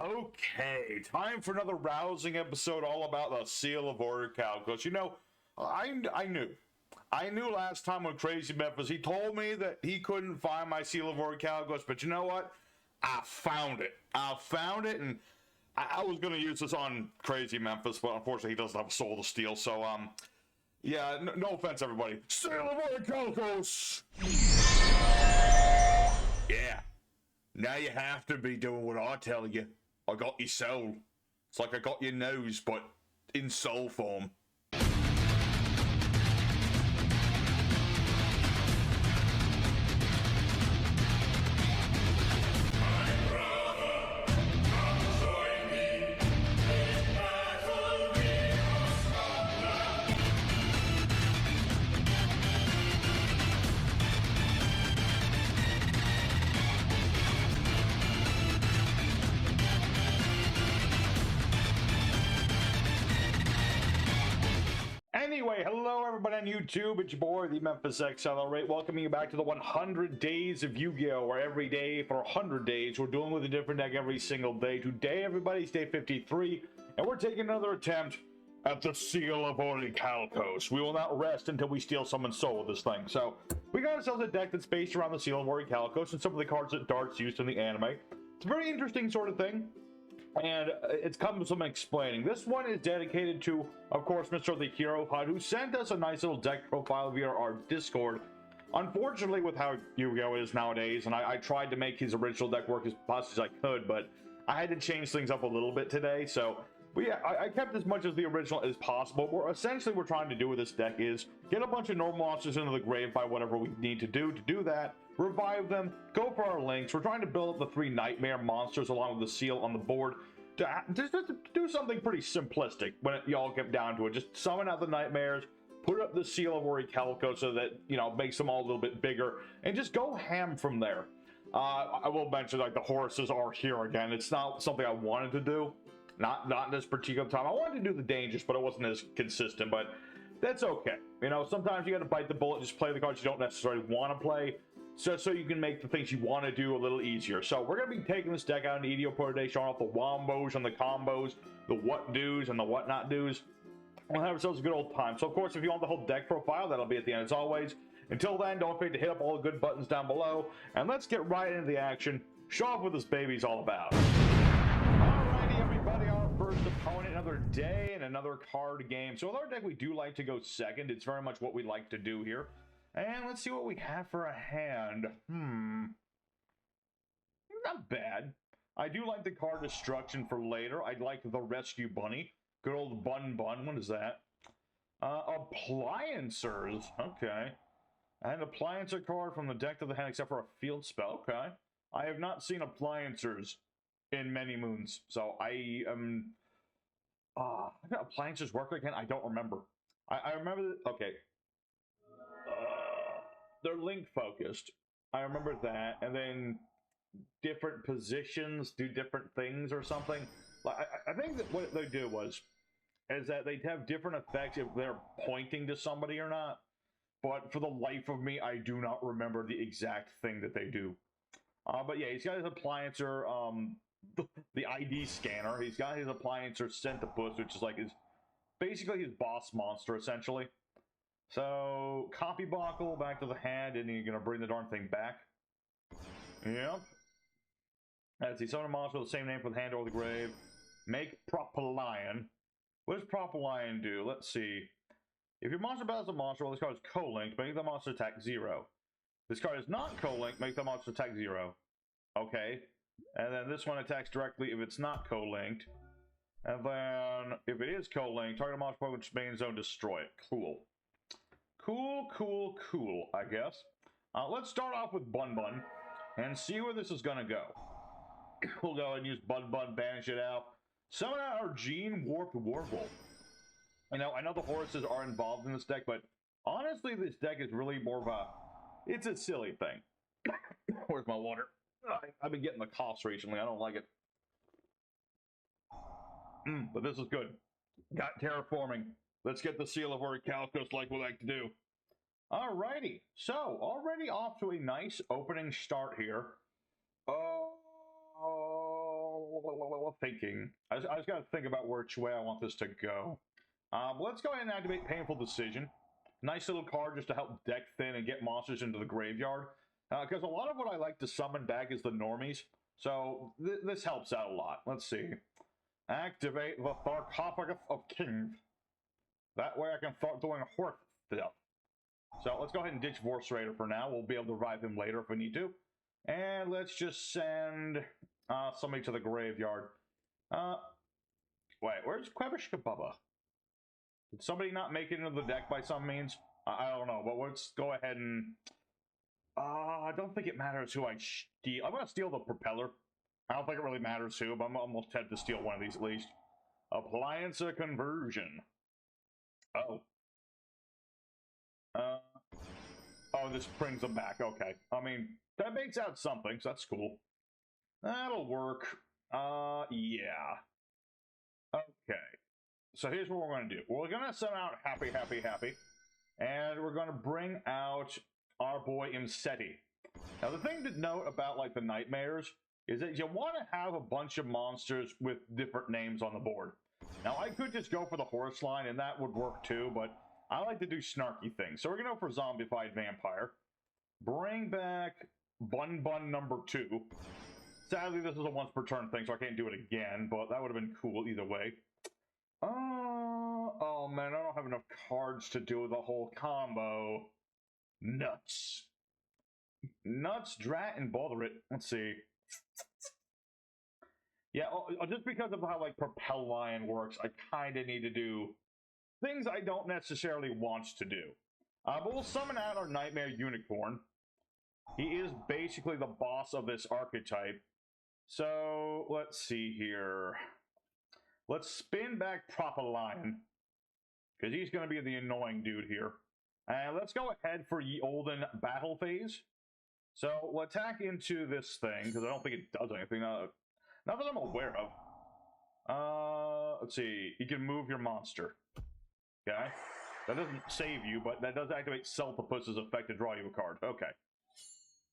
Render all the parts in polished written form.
Okay, time for another rousing episode all about the Seal of Orichalcos. You know, I knew last time with Crazy Memphis, he told me that he couldn't find my Seal of Orichalcos, but you know what? I found it. And I was going to use this on Crazy Memphis, but unfortunately he doesn't have a soul to steal, so, yeah, no offense, everybody. Seal of Orichalcos! Yeah. Now you have to be doing what I tell you. I got your soul. It's like I got your nose, but in soul form. Anyway, hello everybody on YouTube, it's your boy, the Memphis Accelerate, welcoming you back to the 100 Days of Yu-Gi-Oh! Where every day for 100 days, we're dealing with a different deck every single day. Today, everybody's day 53, and we're taking another attempt at the Seal of Orichalcos. We will not rest until we steal someone's soul with this thing. So, we got ourselves a deck that's based around the Seal of Orichalcos and some of the cards that Dart's used in the anime. It's a very interesting sort of thing. And it's come with some explaining. This one is dedicated to, of course, Mr. the Hero HUD, who sent us a nice little deck profile via our Discord. Unfortunately, with how Yu-Gi-Oh! Is nowadays, and I tried to make his original deck work as fast as I could, but I had to change things up a little bit today, so... But yeah, I kept as much of the original as possible. Essentially, we're trying to do with this deck is get a bunch of normal monsters into the grave by whatever we need to do. To do that, revive them, go for our links. We're trying to build up the 3 Knightmare monsters along with the seal on the board. Just to do something pretty simplistic when y'all get down to it. Just summon out the Knightmares, put up the Seal of Orichalcos so that, you know, makes them all a little bit bigger, and just go ham from there. I will mention, like, the horuses are here again. It's not something I wanted to do. Not in this particular time. I wanted to do the dangers, but it wasn't as consistent, but that's okay. You know, sometimes you gotta bite the bullet, just play the cards you don't necessarily want to play, so you can make the things you want to do a little easier. So we're gonna be taking this deck out in the EDO Pro today, showing off the wombos and the combos, the what do's and the what not do's. We'll have ourselves a good old time. So of course, if you want the whole deck profile, that'll be at the end as always. Until then, don't forget to hit up all the good buttons down below, and let's get right into the action. Show off what this baby's all about. Everybody, our first opponent, another day and another card game. So with our deck, we do like to go second. It's very much what we like to do here. And let's see what we have for a hand. Not bad. I do like the card Destruction for later. I'd like the Rescue Bunny. Good old Bun. What is that? Appliancers. Okay. And Appliancer card from the deck to the hand except for a field spell. Okay. I have not seen Appliancers in many moons, so I how do Appliancers work again? I don't remember. I remember that, okay. They're link focused. I remember that, and then different positions do different things or something. Like I think that what they do is that they'd have different effects if they're pointing to somebody or not. But for the life of me, I do not remember the exact thing that they do. But yeah, he's got his Appliancer, the ID scanner. He's got his Appliancer Centipus, which is like basically his boss monster, essentially. So, copy Buckle back to the hand, and you're gonna bring the darn thing back. Yep. Let's see, summon a monster with the same name for the hand or the grave. Make Propylion. What does Propylion do? Let's see. If your monster battles a monster, well, this card is co-linked, make the monster attack 0. This card is not co-linked, make the monster attack 0. Okay. And then this one attacks directly if it's not co-linked. And then, if it is co-linked, target a monster with main zone, destroy it. Cool. Cool, I guess. Let's start off with Bun and see where this is gonna go. We'll go ahead and use Bun, banish it out. Summon out our Gene Warped Warble. You know, I know the horuses are involved in this deck, but honestly, this deck is really more of a... It's a silly thing. Where's my water? I've been getting the coughs recently. I don't like it. But this is good. Got terraforming. Let's get the Seal of Orichalcos like we like to do. Alrighty. So, already off to a nice opening start here. Oh, thinking. I just got to think about which way I want this to go. Let's go ahead and activate Painful Decision. Nice little card just to help deck thin and get monsters into the graveyard. Because a lot of what I like to summon back is the normies. So this helps out a lot. Let's see. Activate the Sarcophagus of Kings. That way I can start doing horse stuff. So let's go ahead and ditch Vorse Raider for now. We'll be able to revive him later if we need to. And let's just send somebody to the graveyard. Wait, where's Quebishka Bubba? Did somebody not make it into the deck by some means? I don't know, but let's go ahead and... I don't think it matters who I steal. I'm going to steal the propeller. I don't think it really matters who, but I'm almost tempted to steal one of these at least. Appliancer Conversion. Oh. Oh, this brings them back. Okay. I mean, that makes out something, so that's cool. That'll work. Yeah. Okay. So here's what we're going to do. We're going to send out Happy, Happy, Happy. And we're going to bring out our boy Imseti. Now, the thing to note about, like, the Knightmares is that you want to have a bunch of monsters with different names on the board. Now, I could just go for the horse line, and that would work too, but I like to do snarky things. So we're going to go for Zombified Vampire. Bring back Bun Bun number 2. Sadly, this is a once per turn thing, so I can't do it again, but that would have been cool either way. Oh man, I don't have enough cards to do the whole combo. Nuts. Nuts, Drat, and Bother It. Let's see. Yeah, just because of how, like, Propel Lion works, I kind of need to do things I don't necessarily want to do. But we'll summon out our Nightmare Unicorn. He is basically the boss of this archetype. So, let's see here. Let's spin back Propel Lion, because he's going to be the annoying dude here. And let's go ahead for Ye Olden Battle Phase. So, we'll attack into this thing, because I don't think it does anything. Not that I'm aware of. Let's see. You can move your monster. Okay. That doesn't save you, but that does activate Self-Puss's effect to draw you a card. Okay.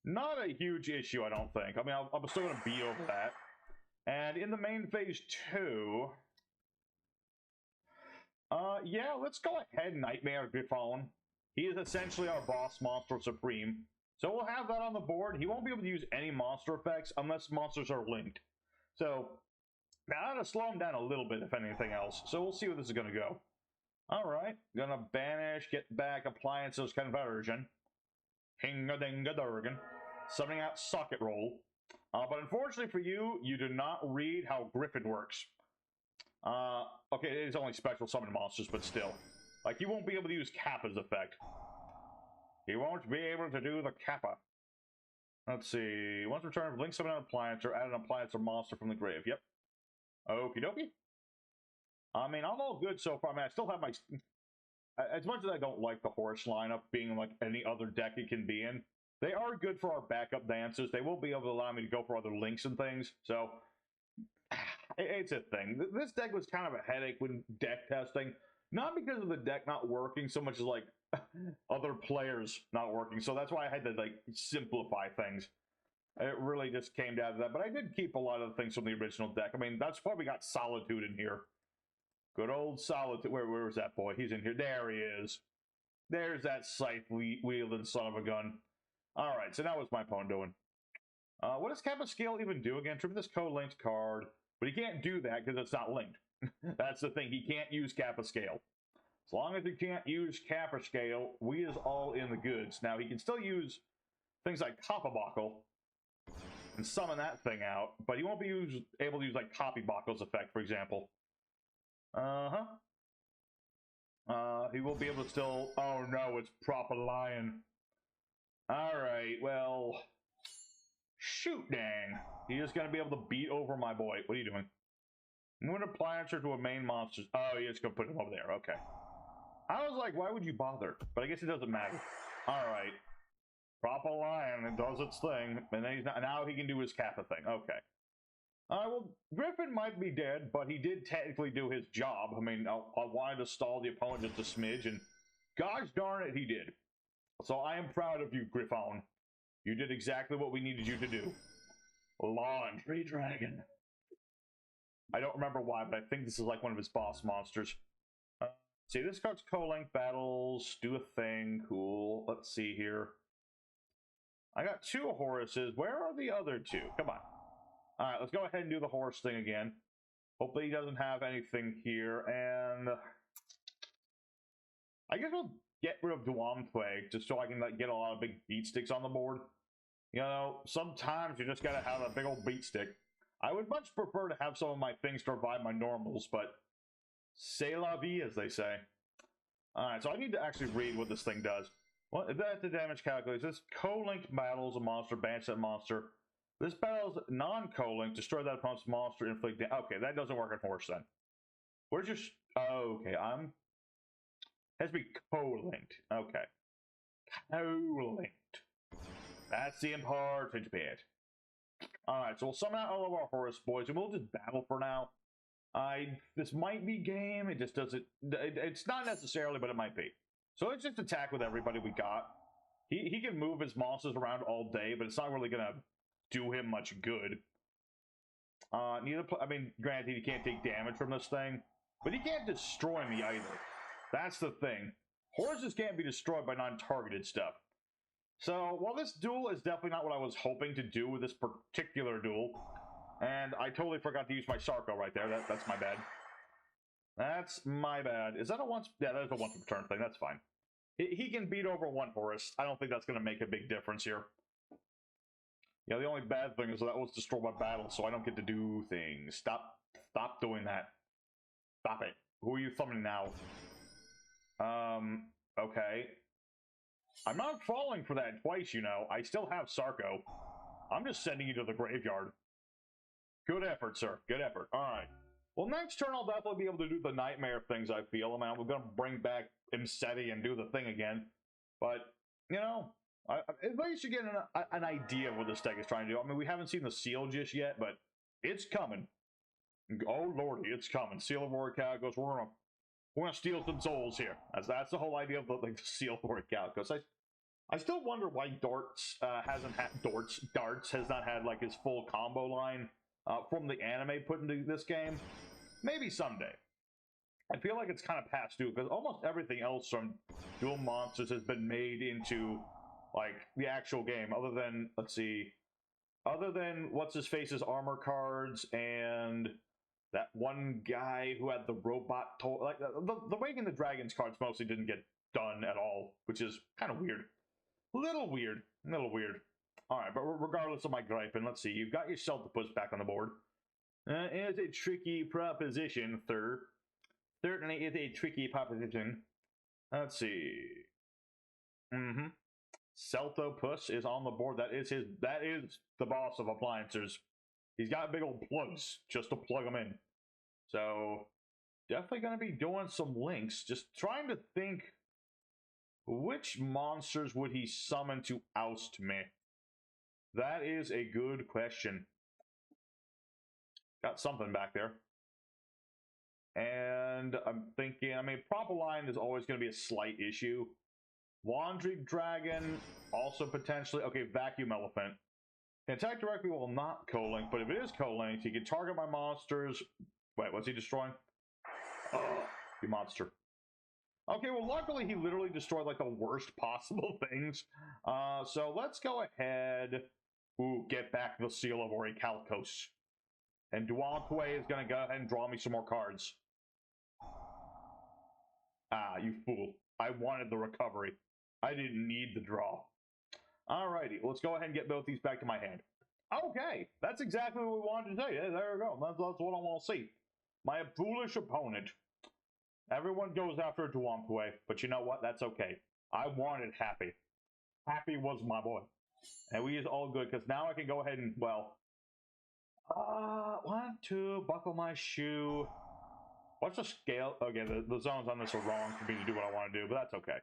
Not a huge issue, I don't think. I mean, I'm still going to be over that. And in the main phase 2... yeah, let's go ahead, Knightmare Griffon. He is essentially our boss monster supreme. So we'll have that on the board. He won't be able to use any monster effects unless monsters are linked. So, now to slow him down a little bit, if anything else. So we'll see where this is going to go. Alright, gonna banish, get back Appliancers Conversion. Hinga-dinga-durgan. Summoning out Socket Roll. But unfortunately for you, you do not read how Griffin works. Okay, it is only special summon monsters, but still. Like, you won't be able to use Kappa's effect. You won't be able to do the Kappa. Let's see. Once returned, link summon an Appliancer, add an Appliancer monster from the grave. Yep. Okie dokie. I mean, I'm all good so far. I mean, I still have my... As much as I don't like the horse lineup being like any other deck it can be in, they are good for our backup dances. They will be able to allow me to go for other links and things. So, it's a thing. This deck was kind of a headache when deck testing. Not because of the deck not working so much as like other players not working. So that's why I had to like simplify things. It really just came down to that. But I did keep a lot of the things from the original deck. I mean, that's why we got Solitude in here. Good old Solitude. Where is that boy? He's in here. There he is. There's that scythe-wielding son of a gun. Alright, so now what's my opponent doing? What does Kappa Scale even do again? Trip this co-linked card. But he can't do that because it's not linked. That's the thing. He can't use Kappa Scale. As long as he can't use Kappa Scale, we is all in the goods. Now, he can still use things like Coppabuckle and summon that thing out, but he won't be able to use like Copybuckle's effect, for example. He will be able to still... Oh no, it's Proper Lion. Alright, well... Shoot, dang. He is going to be able to beat over my boy. What are you doing? Move an Appliancer to a main monster. Oh, you're just going to put him over there. Okay. I was like, why would you bother? But I guess it doesn't matter. Alright. Proper Lion, it does its thing. And then he's not, now he can do his Kappa thing. Okay. Well, Griffin might be dead, but he did technically do his job. I mean, I wanted to stall the opponent just a smidge, and gosh darn it, he did. So I am proud of you, Griffon. You did exactly what we needed you to do. Laundry Dragon. I don't remember why, but I think this is like one of his boss monsters. See, this card's co-link battles, do a thing, cool. Let's see here. I got 2 Horuses. Where are the other 2? Come on. Alright, let's go ahead and do the horse thing again. Hopefully he doesn't have anything here, and I guess we'll get rid of dutifully just so I can like, get a lot of big beat sticks on the board. You know, sometimes you just gotta have a big old beat stick. I would much prefer to have some of my things to revive my normals, but c'est la vie, as they say. Alright, so I need to actually read what this thing does. Well, that the damage calculates. This co-linked battles a monster, banish that monster. This battles non-co-linked, destroy that opponent's monster, inflict damage. Okay, that doesn't work on horse then. We're just... Oh, okay, has to be co-linked. Okay. Co-linked. That's the important bit. Alright, so we'll summon out all of our Horus boys, and we'll just battle for now. This might be game, it just doesn't... It's not necessarily, but it might be. So let's just attack with everybody we got. He can move his monsters around all day, but it's not really gonna do him much good. I mean, granted, he can't take damage from this thing, but he can't destroy me either. That's the thing. Horses can't be destroyed by non-targeted stuff. So, while this duel is definitely not what I was hoping to do with this particular duel, and I totally forgot to use my Sarko right there. That's my bad. That's my bad. Is that a once? Yeah, that is a once per turn thing. That's fine. He can beat over 1 Horus. I don't think that's going to make a big difference here. Yeah, the only bad thing is that was destroyed by battle, so I don't get to do things. Stop doing that. Stop it. Who are you summoning now? Okay. I'm not falling for that twice, you know. I still have Sarko. I'm just sending you to the graveyard. Good effort, sir. Good effort. Alright. Well, next turn I'll definitely be able to do the Knightmare things, I feel. I mean, I'm going to bring back Imseti and do the thing again. But, you know, at least you get an idea of what this deck is trying to do. I mean, we haven't seen the seal just yet, but it's coming. Oh, lordy, it's coming. Seal of Orichalcos. We're gonna steal some souls here. That's the whole idea of the Seal of Orichalcos. I still wonder why Darts has not had like his full combo line from the anime put into this game. Maybe someday. I feel like it's kind of past due because almost everything else from Duel Monsters has been made into like the actual game, other than what's his face's armor cards and that one guy who had the robot like the Waking the Dragons cards mostly didn't get done at all, which is kind of weird. Little weird. Alright, but regardless of my gripe, and let's see, you've got yourself to push back on the board. It's a tricky proposition, sir. Certainly is a tricky proposition. Let's see. Celtopus is on the board. That is the boss of Appliancers. He's got big old plugs just to plug them in. So, definitely going to be doing some links. Just trying to think, which monsters would he summon to oust me? That is a good question. Got something back there. And I'm thinking, I mean, proper line is always going to be a slight issue. Wandering Dragon, also potentially. Okay, Vacuum Elephant. Attack directly will not co-link, but if it is co-linked, he can target my monsters. Wait, what's he destroying? Oh, you monster. Okay, well, luckily he literally destroyed like the worst possible things. So let's go ahead. Ooh, get back the Seal of Orichalcos. And dutifully is going to go ahead and draw me some more cards. Ah, you fool. I wanted the recovery. I didn't need the draw. Alrighty, let's go ahead and get both these back to my hand. Okay, that's exactly what we wanted to do. Yeah, there we go. That's what I want to see. My foolish opponent. Everyone goes after dutifully, but you know what? That's okay. I wanted Happy. Happy was my boy. And we is all good, because now I can go ahead and, well... want to buckle my shoe. What's the scale? Okay, the zones on this are wrong for me to do what I want to do, but that's okay.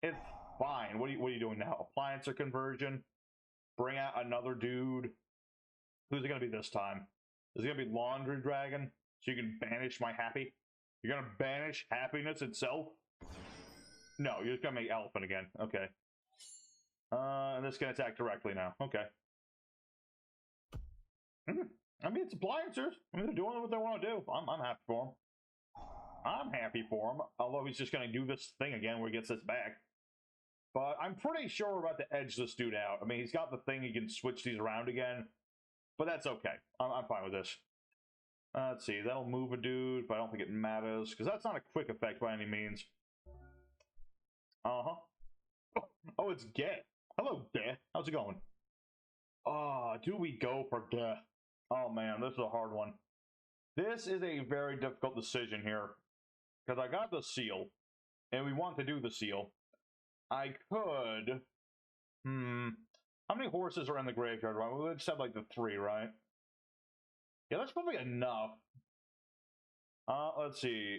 It's fine. What are you doing now? Appliancer conversion. Bring out another dude. Who's it gonna be this time? Is it gonna be Laundry Dragon? So you can banish my happy? You're gonna banish happiness itself? No, you're just gonna make elephant again. Okay. And this can attack directly now. Okay. I mean, it's Appliancers. I mean, they're doing what they want to do. I'm happy for them. I'm happy for him, although he's just going to do this thing again where he gets this back. But I'm pretty sure we're about to edge this dude out. I mean, he's got the thing, he can switch these around again. But that's okay. I'm fine with this. Let's see, that'll move a dude, but I don't think it matters, because that's not a quick effect by any means. Uh-huh. Oh, it's Death. Hello, Death. How's it going? Do we go for Death? Oh, man, this is a hard one. This is a very difficult decision here. Because I got the seal, and we want to do the seal. I could... How many horses are in the graveyard, right? We just have, like, the 3, right? Yeah, that's probably enough. Let's see.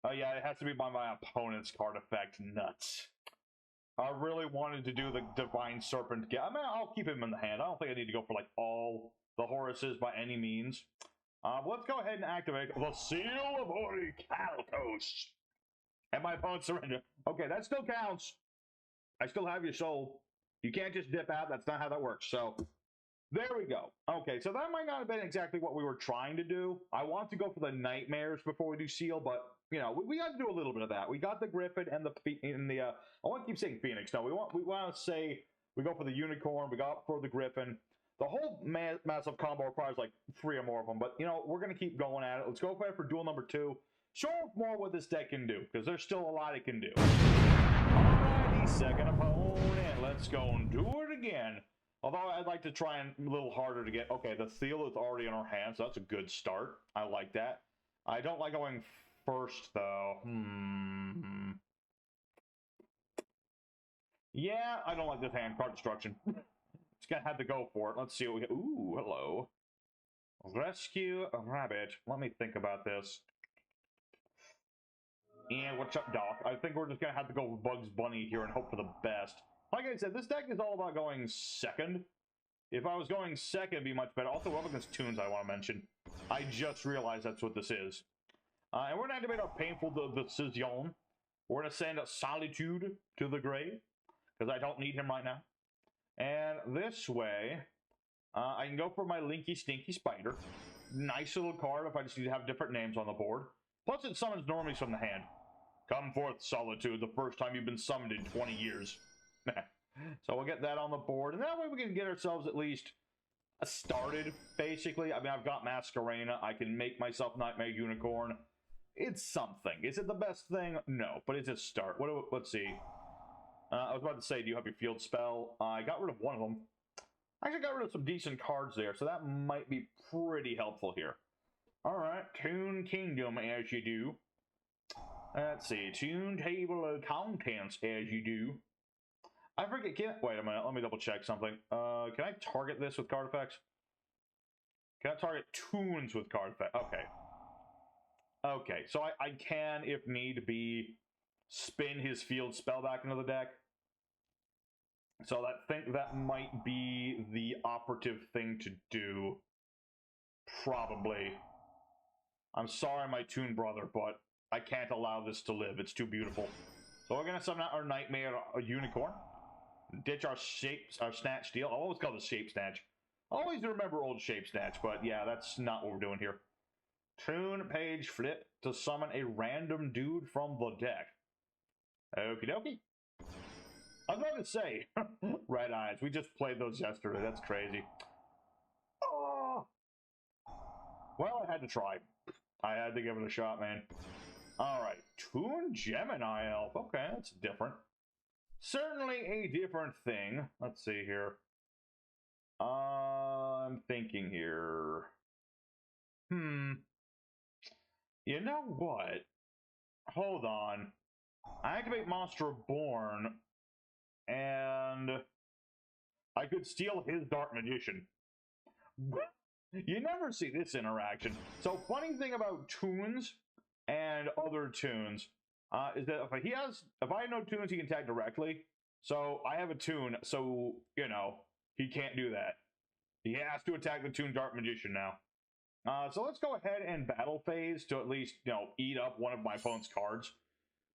Oh, yeah, it has to be by my opponent's card effect. Nuts. I really wanted to do the Divine Serpent. I mean, I'll keep him in the hand. I don't think I need to go for, like, all the Horuses by any means. Let's go ahead and activate the Seal of Orichalcos. And my opponent surrender. Okay, that still counts. I still have your soul. You can't just dip out. That's not how that works. So, there we go. Okay, so that might not have been exactly what we were trying to do. I want to go for the Knightmares before we do Seal, but, you know, we got to do a little bit of that. We got the Griffin and the I want to keep saying Phoenix. No, we want to say we go for the Unicorn. We got for the Griffin. The whole massive combo requires like 3 or more of them, but, you know, we're going to keep going at it. Let's go for duel number 2. Show off more what this deck can do, because there's still a lot it can do. Alrighty, second opponent. Let's go and do it again. Although I'd like to try and a little harder to get... Okay, the Seal is already in our hands, so that's a good start. I like that. I don't like going first, though. Yeah, I don't like this hand. Card destruction. Just gonna have to go for it. Let's see what we get. Ooh, hello. Rescue a rabbit. Let me think about this. And what's up, Doc? I think we're just gonna have to go with Bugs Bunny here and hope for the best. Like I said, this deck is all about going second. If I was going second, it'd be much better. Also, we're up against Toons, I want to mention. I just realized that's what this is. And we're gonna activate our painful decision. We're gonna send a Solitude to the grave, because I don't need him right now. And this way, I can go for my Linky Stinky Spider. Nice little card if I just need to have different names on the board. Plus, it summons normies from the hand. Come forth, Solitude, the first time you've been summoned in 20 years. So we'll get that on the board, and that way we can get ourselves at least started, basically. I mean, I've got Masquerena. I can make myself Knightmare Unicorn. It's something. Is it the best thing? No, but it's a start. Let's see. I was about to say, do you have your field spell? I got rid of one of them. I actually got rid of some decent cards there, so that might be pretty helpful here. Alright, Toon Kingdom as you do. Let's see, Toon Table of Contents as you do. I forget, wait a minute, let me double check something. Can I target this with card effects? Can I target Toons with card effects? Okay. Okay, so I can, if need be, spin his field spell back into the deck. So I think that might be the operative thing to do. Probably. I'm sorry, my Toon brother, but I can't allow this to live. It's too beautiful. So we're going to summon out our Knightmare Unicorn. Ditch our Snatch Steal. I always call this Shape Snatch. I always remember old Shape Snatch, but yeah, that's not what we're doing here. Toon page flip to summon a random dude from the deck. Okie dokie. I was about to say, Red Eyes. We just played those yesterday. That's crazy. Oh. Well, I had to try. I had to give it a shot, man. Alright. Toon Gemini Elf. Okay, that's different. Certainly a different thing. Let's see here. I'm thinking here. You know what? Hold on. I activate Monster Born, and I could steal his Dark Magician. You never see this interaction. So, funny thing about Toons and other Toons is that if I know Toons, he can attack directly. So, I have a Toon, so, you know, he can't do that. He has to attack the Toon Dark Magician now. So let's go ahead and battle phase to at least, you know, eat up one of my opponent's cards.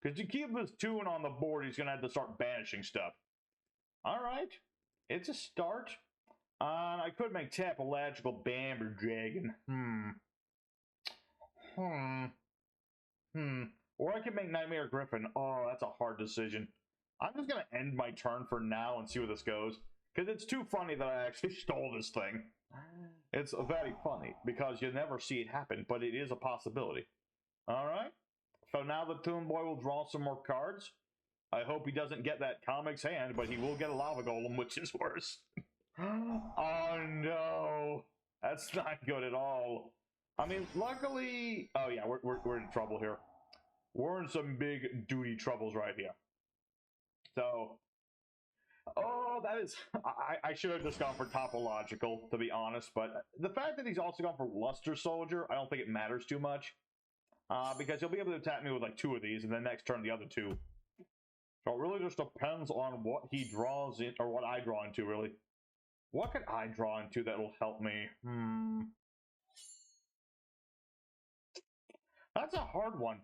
Because to keep this Toon on the board, he's going to have to start banishing stuff. Alright. It's a start. I could make Appliancers Bamber Dragon. Or I could make Nightmare Griffin. Oh, that's a hard decision. I'm just gonna end my turn for now and see where this goes. Because it's too funny that I actually stole this thing. It's very funny, because you never see it happen, but it is a possibility. Alright? So now the Toon Boy will draw some more cards. I hope he doesn't get that Comic's Hand, but he will get a Lava Golem, which is worse. Oh no! That's not good at all. I mean, luckily... Oh yeah, we're in trouble here. We're in some big duty troubles right here. So... Oh, that is... I should have just gone for Topological, to be honest, but the fact that he's also gone for Luster Soldier, I don't think it matters too much. Because he'll be able to attack me with like 2 of these, and then next turn the other 2. So it really just depends on what he draws in, or what I draw into, really. What could I draw into that'll help me? That's a hard one.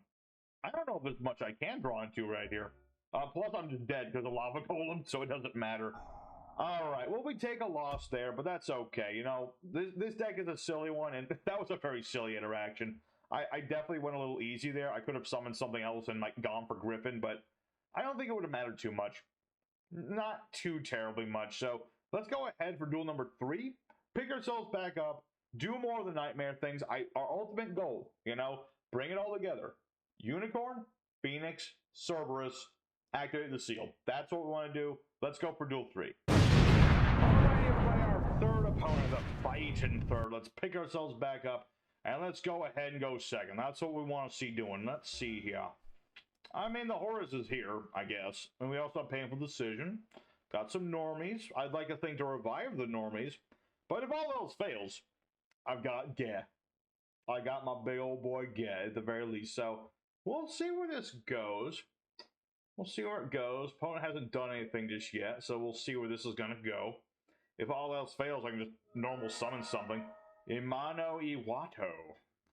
I don't know if there's much I can draw into right here. Plus, I'm just dead because of Lava Golem, so it doesn't matter. Alright, well, we take a loss there, but that's okay. You know, this deck is a silly one, and that was a very silly interaction. I definitely went a little easy there. I could have summoned something else and like gone for Griffin, but I don't think it would have mattered too much. Not too terribly much. So let's go ahead for duel number 3. Pick ourselves back up. Do more of the Nightmare things. Our ultimate goal, you know, bring it all together. Unicorn, Phoenix, Cerberus, activate the seal. That's what we want to do. Let's go for duel 3. Alright, everybody, our third opponent, the fighting third. Let's pick ourselves back up. And let's go ahead and go second. That's what we want to see doing. Let's see here. I mean, the horus is here, I guess. And we also have Painful Decision. Got some normies. I'd like a thing to revive the normies. But if all else fails, I've got Geh. I got my big old boy Geh at the very least. So we'll see where this goes. We'll see where it goes. Opponent hasn't done anything just yet. So we'll see where this is going to go. If all else fails, I can just normal summon something. Imano Iwato.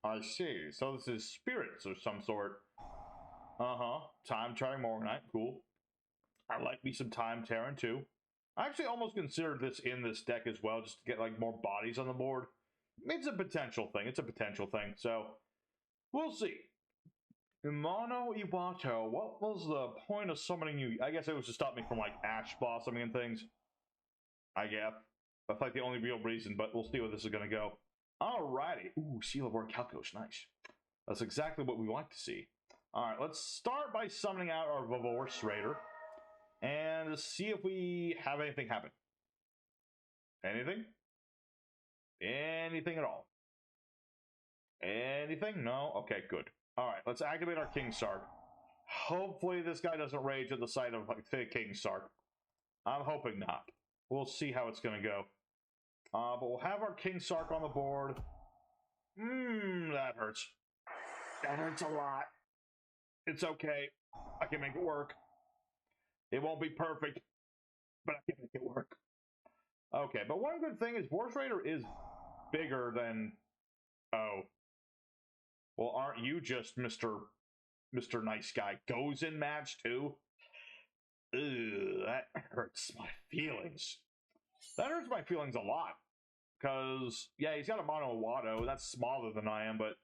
I see. So this is spirits of some sort. Time Tearing Morganite. Cool. I like me some Time Tearing too. I actually almost considered this in this deck as well, just to get like more bodies on the board. It's a potential thing. It's a potential thing. So we'll see. Imano Iwato. What was the point of summoning you? I guess it was to stop me from like Ash Blossoming and things. I guess. That's like the only real reason, but we'll see where this is going to go. Alrighty. Ooh, Seal of Orichalcos. Nice. That's exactly what we want to see. Alright, let's start by summoning out our Vorse Raider. And see if we have anything happen. Anything? Anything at all? Anything? No? Okay, good. Alright, let's activate our King Sark. Hopefully this guy doesn't rage at the sight of like, King Sark. I'm hoping not. We'll see how it's going to go. But we'll have our King Sark on the board. That hurts. That hurts a lot. It's okay. I can make it work. It won't be perfect, but I can make it work. Okay, but one good thing is Vorse Raider is bigger than... Oh. Well, aren't you just Mr. Nice Guy? Goes in match, too? Ugh, that hurts my feelings. That hurts my feelings a lot. Because, yeah, he's got a Mono Watto. That's smaller than I am, but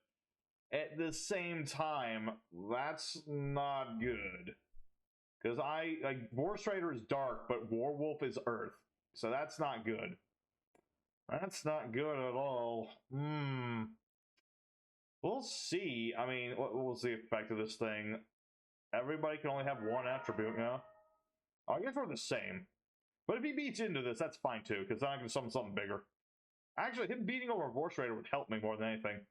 at the same time, that's not good. Because Vorse Raider is dark, but Warwolf is earth. So that's not good. That's not good at all. We'll see. I mean, what was the effect of this thing? Everybody can only have one attribute, yeah? I guess we're the same. But if he beats into this, that's fine too, because then I can summon something bigger. Actually, him beating over Vorse Raider would help me more than anything.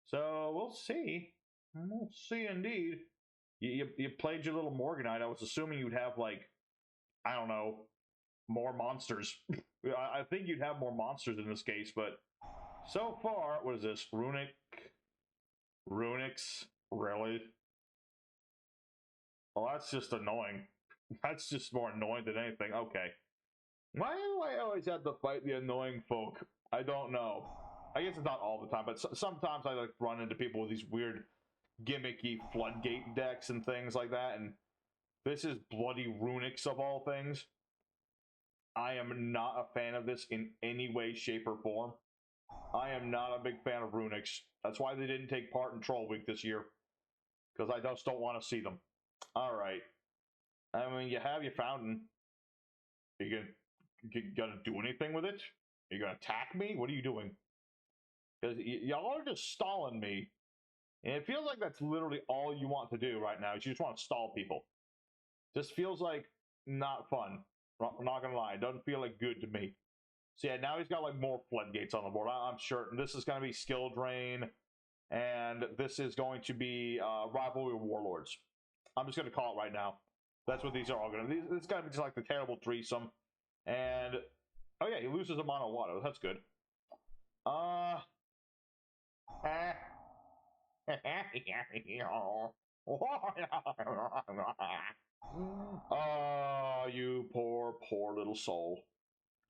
So, we'll see. We'll see indeed. You played your little Morganite. I was assuming you'd have, like, I don't know, more monsters. I think you'd have more monsters in this case, but so far, what is this? Runick's? Really? Well, that's just annoying. That's just more annoying than anything. Okay. Why do I always have to fight the annoying folk? I don't know. I guess it's not all the time, but sometimes I like run into people with these weird gimmicky floodgate decks and things like that, and this is bloody Runick's of all things. I am not a fan of this in any way, shape, or form. I am not a big fan of Runicks. That's why they didn't take part in Troll Week this year. Because I just don't want to see them. Alright. I mean, you have your fountain. You gonna do anything with it? Are you gonna attack me? What are you doing? Because y'all are just stalling me. And it feels like that's literally all you want to do right now. Is you just want to stall people. Just feels like not fun. I'm not gonna lie. It doesn't feel like good to me. So yeah, now he's got like more floodgates on the board. I'm sure this is gonna be skill drain. And this is going to be Rivalry Warlords. I'm just going to call it right now. That's what these are all going to be. This is going to be just like the terrible threesome. And, oh yeah, he loses a mono water. That's good. You poor, poor little soul.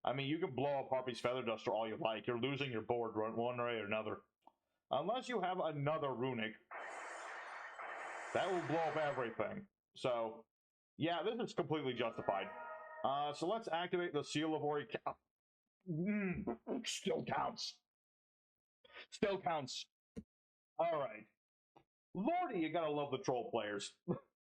I mean, you can blow up Harpy's Feather Duster all you like. You're losing your board one way or another. Unless you have another Runick, that will blow up everything. So, yeah, this is completely justified. So let's activate the Seal of Orichalcos. Still counts. Still counts. All right. Lordy, you gotta love the troll players.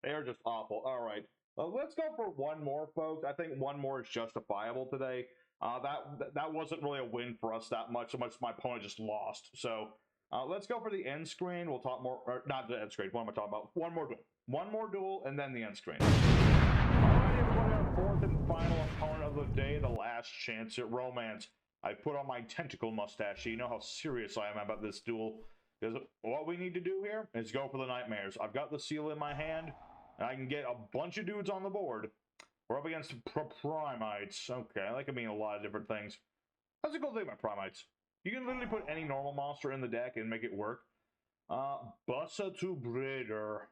They are just awful. All right. Let's go for one more, folks. I think one more is justifiable today. That wasn't really a win for us that much, so much my opponent just lost. So, let's go for the end screen. We'll talk more, or not the end screen. What am I talking about? One more duel. One more duel, and then the end screen. Alright, everybody, our fourth and final opponent of the day, the last chance at romance. I put on my tentacle mustache, so you know how serious I am about this duel. Because what we need to do here is go for the Knightmares. I've got the seal in my hand, and I can get a bunch of dudes on the board. We're up against Primites. Okay, that can mean a lot of different things. That's a cool thing about Primites. You can literally put any normal monster in the deck and make it work. Buster Blader.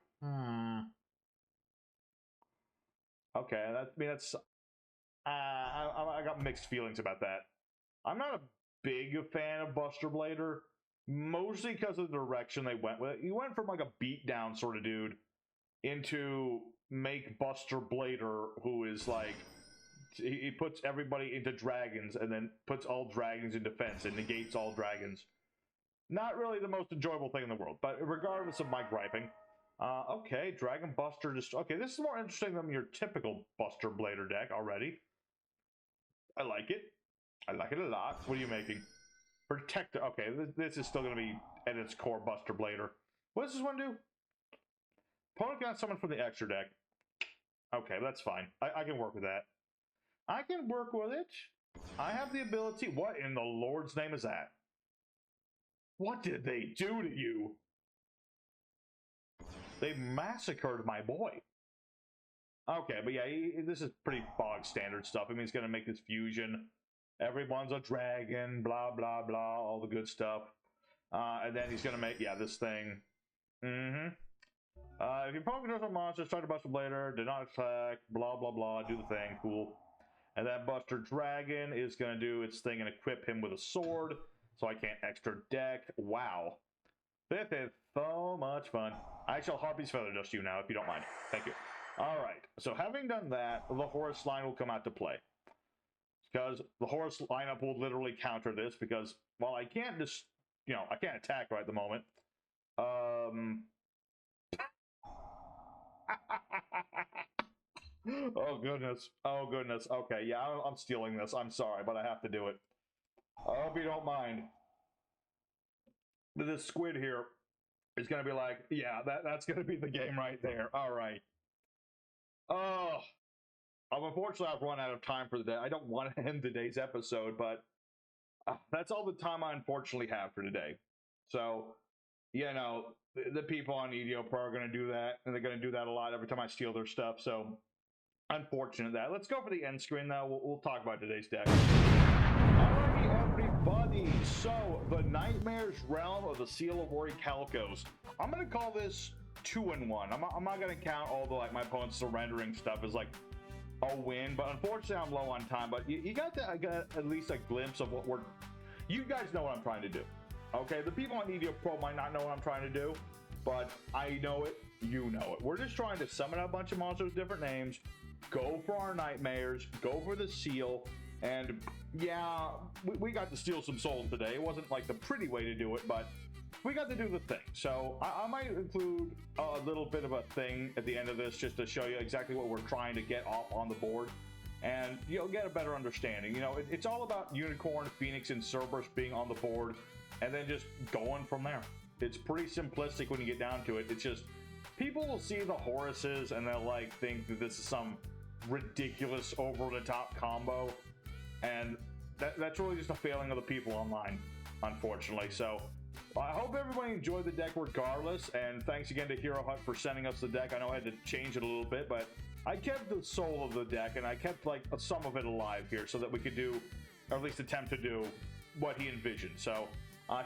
Okay, I got mixed feelings about that. I'm not a big fan of Buster Blader, mostly because of the direction they went with it. You went from like a beatdown sort of dude into make Buster Blader, who is like, he puts everybody into dragons and then puts all dragons in defense and negates all dragons. Not really the most enjoyable thing in the world, but regardless of my griping. Okay, Dragon Buster just... Okay, this is more interesting than your typical Buster Blader deck already. I like it. I like it a lot. What are you making? Protector. Okay, this is still going to be at its core Buster Blader. What does this one do? Opponent got someone from the extra deck. Okay, that's fine. I can work with that. I can work with it. I have the ability. What in the Lord's name is that? What did they do to you? They massacred my boy. Okay, but yeah, this is pretty bog standard stuff. I mean, he's going to make this fusion. Everyone's a dragon, blah, blah, blah, all the good stuff. And then he's going to make, yeah, this thing. If your opponent controls a monster, start to Buster Blader, do not attack, blah, blah, blah, do the thing, cool. And then Buster Dragon is going to do its thing and equip him with a sword, so I can't extra deck. Wow. This is so much fun. I shall Harpy's Feather Dust you now, if you don't mind. Thank you. Alright, so having done that, the Horus line will come out to play. Because the Horus lineup will literally counter this, because while I can't just, I can't attack right at the moment. Oh goodness. Oh goodness. Okay, yeah, I'm stealing this. I'm sorry, but I have to do it. I hope you don't mind. This squid here is going to be like, yeah, that's going to be the game right there. All right. Oh, unfortunately, I've run out of time for the day. I don't want to end today's episode, but that's all the time I unfortunately have for today. So, the people on yugioh Pro are going to do that, and they're going to do that a lot every time I steal their stuff. So, unfortunate that. Let's go for the end screen now. We'll talk about today's deck. Alrighty, everybody. So, the Knightmares realm of the Seal of Orichalcos. I'm going to call this 2-1. I'm not going to count all the, my opponent's surrendering stuff as, a win. But unfortunately, I'm low on time. But you got at least a glimpse of what you guys know what I'm trying to do. Okay, the people on yugioh Pro might not know what I'm trying to do, but I know it, you know it. We're just trying to summon a bunch of monsters with different names, go for our Knightmares, go for the Seal, and yeah, we got to steal some souls today. It wasn't like the pretty way to do it, but we got to do the thing. So I might include a little bit of a thing at the end of this just to show you exactly what we're trying to get off on the board, and you'll get a better understanding. You know, it's all about Unicorn, Phoenix, and Cerberus being on the board, and then just going from there. It's pretty simplistic when you get down to it. It's just, people will see the Horuses and they'll like think that this is some ridiculous over-the-top combo, and that's really just a failing of the people online, unfortunately. So I hope everybody enjoyed the deck regardless, and thanks again to Hero Hut for sending us the deck. I know I had to change it a little bit, but I kept the soul of the deck, and I kept like some of it alive here so that we could do, or at least attempt to do, what he envisioned. So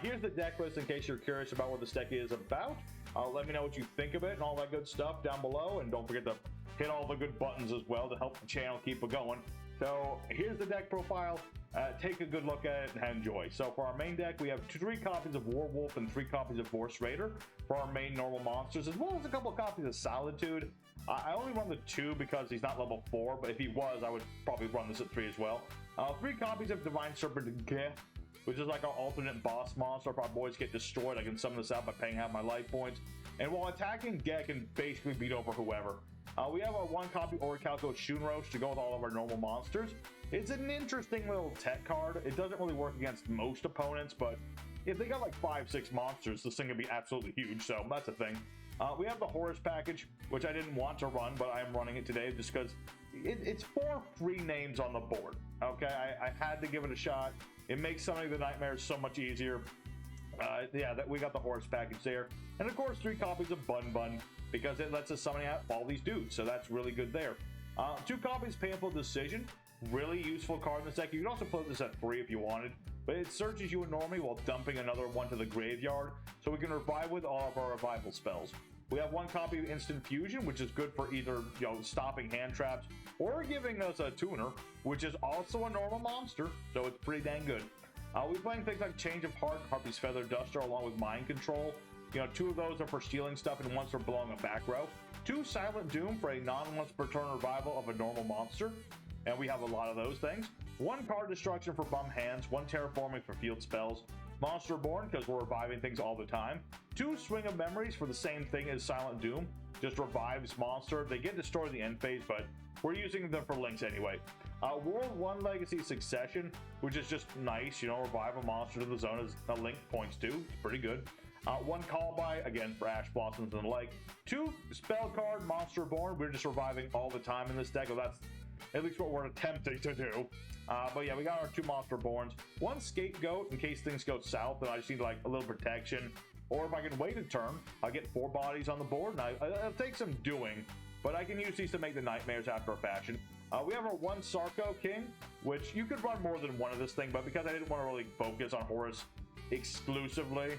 here's the deck list in case you're curious about what this deck is about. Let me know what you think of it and all that good stuff down below, and don't forget to hit all the good buttons as well to help the channel keep it going. So here's the deck profile. Take a good look at it and enjoy. So for our main deck, we have 3 copies of Warwolf and 3 copies of Force Raider for our main normal monsters, as well as a couple of copies of Solitude. I only run the 2 because he's not level 4, but if he was, I would probably run this at 3 as well. 3 copies of Divine Serpent Geh, which is like our alternate boss monster. If our boys get destroyed, I can summon this out by paying half my life points. And while attacking, Geh can basically beat over whoever. We have our 1 copy Orichalcos Shunrosh to go with all of our normal monsters. It's an interesting little tech card. It doesn't really work against most opponents, but if they got like 5-6 monsters, this thing can be absolutely huge, so that's a thing. We have the Horus package, which I didn't want to run, but I am running it today just because it's 4 free names on the board. Okay, I had to give it a shot. It makes summoning the Knightmares so much easier. Yeah, we got the Horus package there. And of course, 3 copies of Bun Bun, because it lets us summon out all these dudes, so that's really good there. 2 copies Painful Decision, really useful card in this deck. You can also put this at 3 if you wanted, but it searches you a normie while dumping another one to the graveyard, so we can revive with all of our revival spells. We have 1 copy of Instant Fusion, which is good for either, you know, stopping hand traps or giving us a tuner, which is also a normal monster, so it's pretty dang good. We're playing things like Change of Heart, Harpy's Feather Duster, along with Mind Control. You know, 2 of those are for stealing stuff and 1's for blowing a back row. 2 Silent Doom for a non-once per turn revival of a normal monster, and we have a lot of those things. 1 Card Destruction for bum hands, 1 Terraforming for field spells. Monster Born, because we're reviving things all the time. 2 Swing of Memories for the same thing as Silent Doom, just revives monster. They get destroyed in the end phase, but we're using them for links anyway. World 1 Legacy Succession, which is just nice, you know, revive a monster to the zone as a link points to. It's pretty good. 1 Call By, again, for Ash Blossoms and the like. 2 Spell Card Monster Born, we're just reviving all the time in this deck, well, that's at least what we're attempting to do. But yeah, we got our 2 Monster Borns. 1 Scapegoat, in case things go south and I just need like a little protection. Or if I can wait a turn, I'll get 4 bodies on the board, and it'll take some doing, but I can use these to make the Knightmares after a fashion. We have our 1 Sarko King, which you could run more than 1 of this thing, but because I didn't want to really focus on Horus exclusively,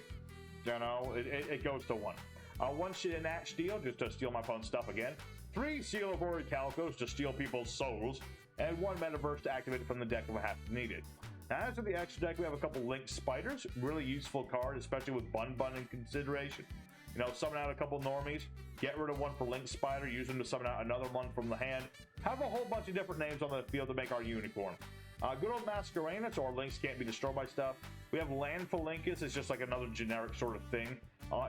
you know, it goes to 1. 1 Shinat Steal, just to steal my opponent's stuff again. 3 Seal of Orichalcos to steal people's souls, and 1 Metaverse to activate it from the deck if I have to need it. Now, as for the extra deck, we have a couple Link Spiders, really useful card, especially with Bun Bun in consideration. You know, summon out a couple normies, get rid of 1 for Link Spider, use them to summon out another one from the hand. Have a whole bunch of different names on the field to make our unicorn. Good old Masquerena, so our links can't be destroyed by stuff. We have Landphalankus, it's just like another generic sort of thing.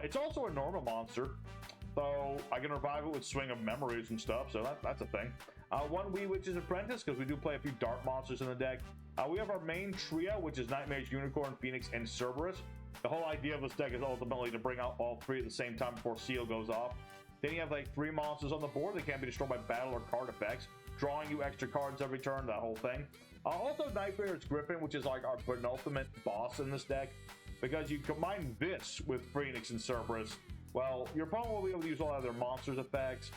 It's also a normal monster, so I can revive it with Swing of Memories and stuff, so that's a thing. 1 Wee Witch's Apprentice, because we do play a few dark monsters in the deck. We have our main trio, which is Knightmares, Unicorn, Phoenix, and Cerberus. The whole idea of this deck is ultimately to bring out all 3 at the same time before Seal goes off. Then you have like 3 monsters on the board that can't be destroyed by battle or card effects, drawing you extra cards every turn, that whole thing. Also Nightmares Griffin, which is like our penultimate boss in this deck, because you combine this with Phoenix and Cerberus, well, you're probably able to use all other monsters effects.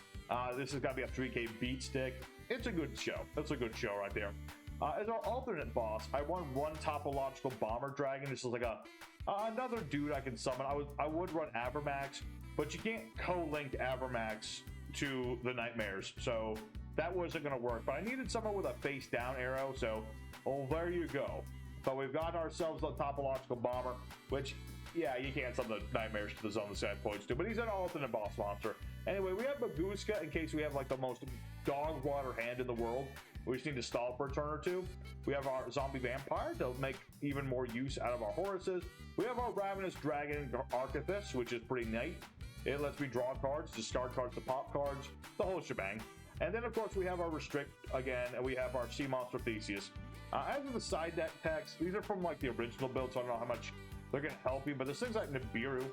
This has got to be a 3K beat stick. It's a good show. That's a good show right there. As our alternate boss, I won 1 Topological Bomber Dragon. This is like another dude I can summon. I would run Avermax, but you can't co-link Avermax to the Knightmares, so that wasn't going to work. But I needed someone with a face down arrow, so there you go. So we've got ourselves a Topological Bomber, which, yeah, you can't summon the Knightmares to the zone the side points to, but he's an alternate boss monster. Anyway, we have Baguska in case we have like the most dog water hand in the world. We just need to stall for a turn or two. We have our zombie vampire to make even more use out of our horuses. We have our ravenous dragon archivist, which is pretty neat. It lets me draw cards, discard cards to pop cards, the whole shebang. And then, of course, we have our restrict again, and we have our sea monster Theseus. As for the side deck text, these are from like the original build, so I don't know how much they're going to help you. But there's things like Nibiru.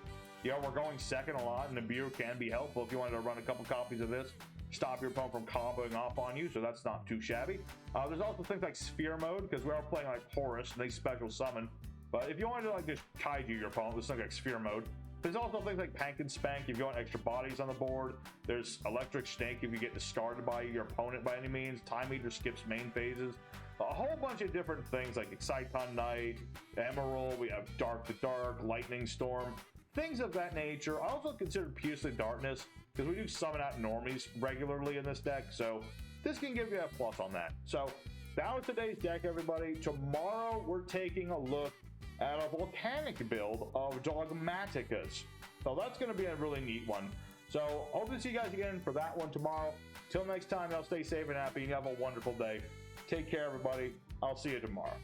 You know, we're going second a lot, and Nibiru can be helpful if you wanted to run a couple copies of this. Stop your opponent from comboing off on you, so that's not too shabby. There's also things like Sphere Mode, because we are playing like Horus, and they special summon. But if you wanted to like just kaiju your opponent, there's something like Sphere Mode. There's also things like Pank and Spank if you want extra bodies on the board. There's Electric Snake if you get discarded by your opponent by any means. Time Eater skips main phases. A whole bunch of different things like Exciton Knight, Emerald, we have Dark to Dark, Lightning Storm, things of that nature. I also consider Piercing Darkness because we do summon out normies regularly in this deck, so this can give you a plus on that. So that was today's deck, everybody. Tomorrow we're taking a look at a volcanic build of Dogmaticas. So that's going to be a really neat one. So hope to see you guys again for that one tomorrow. Till next time, y'all stay safe and happy and have a wonderful day. Take care, everybody. I'll see you tomorrow.